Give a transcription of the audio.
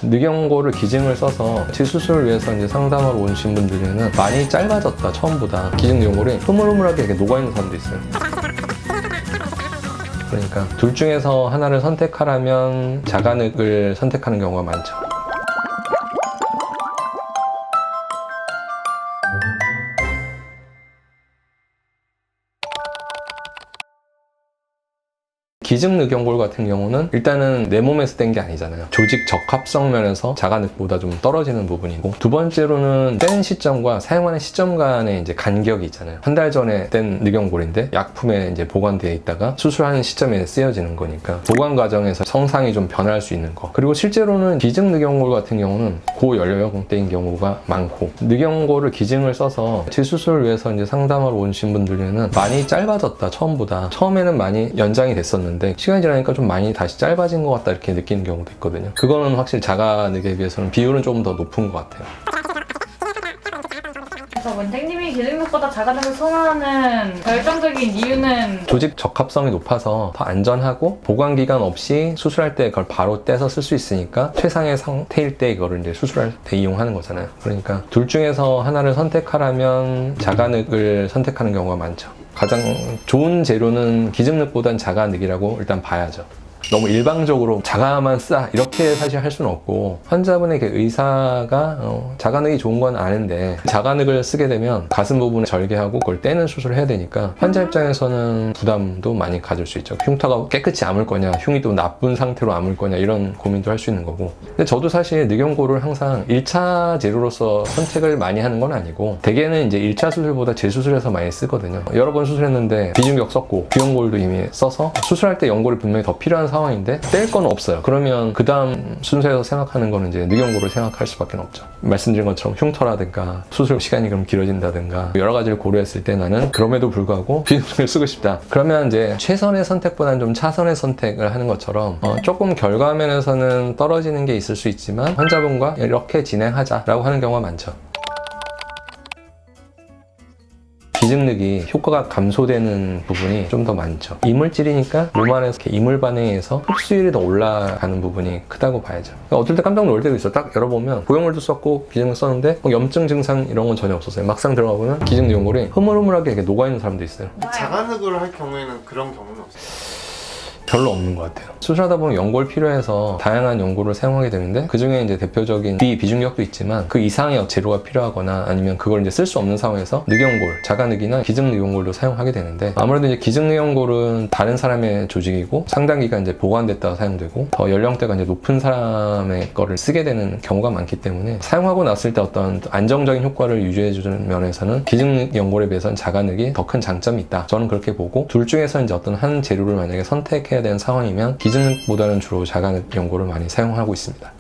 늑연고를 기증을 써서 치수술을 위해서 이제 상담하러 오신 분들에는 많이 짧아졌다, 처음보다. 기증 늑연골이 흐물흐물하게 이렇게 녹아있는 사람도 있어요. 그러니까 둘 중에서 하나를 선택하라면 자가늑을 선택하는 경우가 많죠. 기증 늑연골 같은 경우는 일단은 내 몸에서 뗀 게 아니잖아요. 조직 적합성 면에서 자가늑보다 좀 떨어지는 부분이고, 두 번째로는 뗀 시점과 사용하는 시점 간의 이제 간격이 있잖아요. 한 달 전에 뗀 늑연골인데 약품에 이제 보관되어 있다가 수술하는 시점에 쓰여지는 거니까 보관 과정에서 성상이 좀 변할 수 있는 거. 그리고 실제로는 기증 늑연골 같은 경우는 고연령대인 경우가 많고, 늑연골을 기증을 써서 치수술을 위해서 이제 상담하러 오신 분들에는 많이 짧아졌다, 처음보다. 처음에는 많이 연장이 됐었는데 시간이 지나니까 좀 많이 다시 짧아진 것 같다 이렇게 느끼는 경우도 있거든요. 그거는 확실히 자가늑에 비해서는 비율은 조금 더 높은 것 같아요. 그래서 원장님이 기증늑보다 자가늑을 선호하는 결정적인 이유는 조직 적합성이 높아서 더 안전하고 보관 기간 없이 수술할 때 그걸 바로 떼서 쓸 수 있으니까 최상의 상태일 때 이거를 이제 수술할 때 이용하는 거잖아요. 그러니까 둘 중에서 하나를 선택하라면 자가늑을 선택하는 경우가 많죠. 가장 좋은 재료는 기증늑보단 자가늑이라고 일단 봐야죠. 너무 일방적으로 자가만 쓰라 이렇게 사실 할 수는 없고, 환자분에게 의사가 자가늑이 좋은 건 아는데 자가늑을 쓰게 되면 가슴 부분을 절개하고 그걸 떼는 수술을 해야 되니까 환자 입장에서는 부담도 많이 가질 수 있죠. 흉터가 깨끗이 아물 거냐, 흉이 또 나쁜 상태로 아물 거냐, 이런 고민도 할 수 있는 거고. 근데 저도 사실 늑연골을 항상 1차 재료로서 선택을 많이 하는 건 아니고, 대개는 이제 1차 수술보다 재수술해서 많이 쓰거든요. 여러 번 수술했는데 비중격 썼고 비연골도 이미 써서 수술할 때 연골이 분명히 더 필요한 상황인데 뗄 건 없어요. 그러면 그 다음 순서에서 생각하는 거는 이제 늑연골을 생각할 수밖에 없죠. 말씀드린 것처럼 흉터라든가 수술 시간이 그럼 길어진다든가 여러 가지를 고려했을 때 나는 그럼에도 불구하고 비중격을 쓰고 싶다. 그러면 이제 최선의 선택보다는 좀 차선의 선택을 하는 것처럼 조금 결과면에서는 떨어지는 게 있을 수 있지만 환자분과 이렇게 진행하자라고 하는 경우가 많죠. 기증늑이 효과가 감소되는 부분이 좀 더 많죠. 이물질이니까 몸 안에서 이렇게 이물 반응에서 흡수율이 더 올라가는 부분이 크다고 봐야죠. 그러니까 어떨 때 깜짝 놀랄 때도 있어. 딱 열어보면 보형물도 썼고 기증을 썼는데 염증 증상 이런 건 전혀 없었어요. 막상 들어가 보면 기증 늑연골이 흐물흐물하게 이렇게 녹아있는 사람도 있어요. 자가늑을 할 경우에는 그런 경우는 없어요. 별로 없는 것 같아요. 수술하다 보면 연골 필요해서 다양한 연골을 사용하게 되는데, 그 중에 이제 대표적인 비중격도 있지만 그 이상의 재료가 필요하거나 아니면 그걸 이제 쓸 수 없는 상황에서 늑연골, 자가늑이나 기증 늑연골도 사용하게 되는데, 아무래도 이제 기증 늑연골은 다른 사람의 조직이고 상당 기간 이제 보관됐다가 사용되고 더 연령대가 이제 높은 사람의 거를 쓰게 되는 경우가 많기 때문에 사용하고 났을 때 어떤 안정적인 효과를 유지해주는 면에서는 기증 늑연골에 비해서는 자가늑이 더 큰 장점이 있다. 저는 그렇게 보고, 둘 중에서 이제 어떤 한 재료를 만약에 선택해야 되는 상황이면 기증늑보다는 주로 자가늑 연골을 많이 사용하고 있습니다.